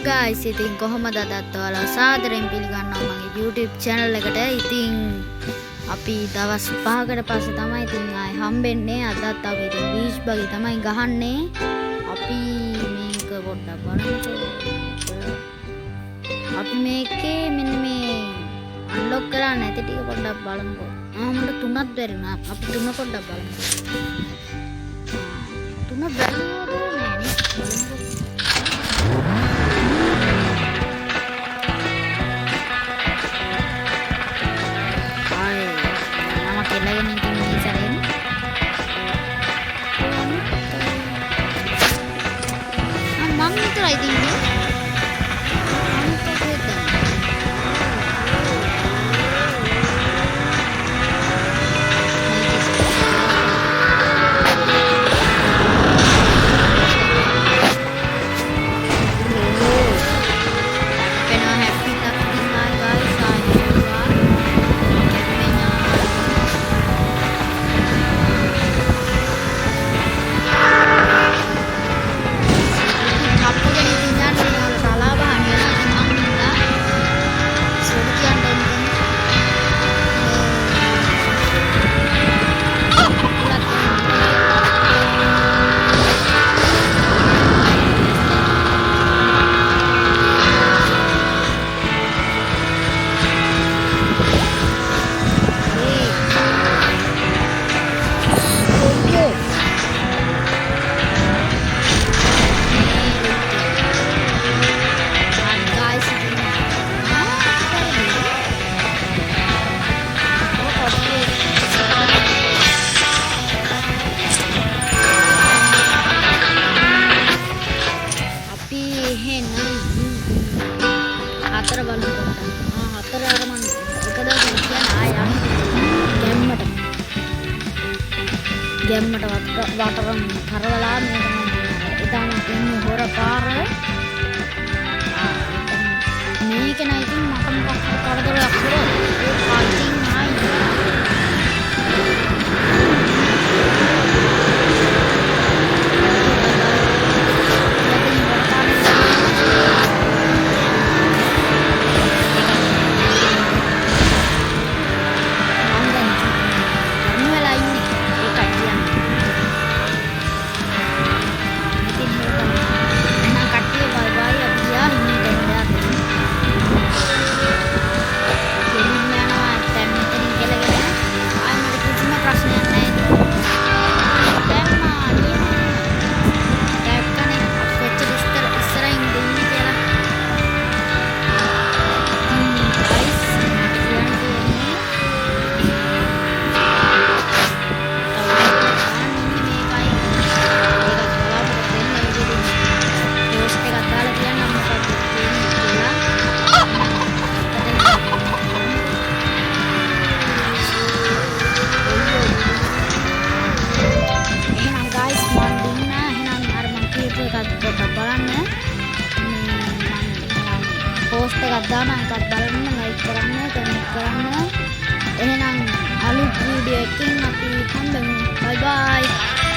guys, ඉතින් කොහොමද අදත් ඔයාලා සාදරයෙන් පිළිගන්නවා මගේ YouTube channel එකට. ඉතින් අපි දවස් 5කට පස්සේ තමයි ඉතින් ආයි හම්බෙන්නේ. අදත් අපි ඉතින් beach බගි තමයි ගහන්නේ. අපි මේක පොඩ්ඩක් බලමු. අපි මේකේ මෙන්න මේ unlock කරලා නැති ටික පොඩ්ඩක් බලමුකෝ. මට 3ක් බැරිුණා. අපි 3 පොඩ්ඩක් බලමු. 3 බැරිවද නෑනේ. ගැම්මට වටරම් කරවලා මේ තමයි ඉතාලම ඉන්නේ හොර පාර. මේක නයි ඉතින් මට මොකක් කරදරයක් කරොත් ඒ පාර්කින් නයි. post එකක් දාන එකක් බලන්න, like කරන්න, comment කරන්න. එහෙනම් අලුත් වීඩියෝ එකකින් අපි හම්බෙමු. bye bye.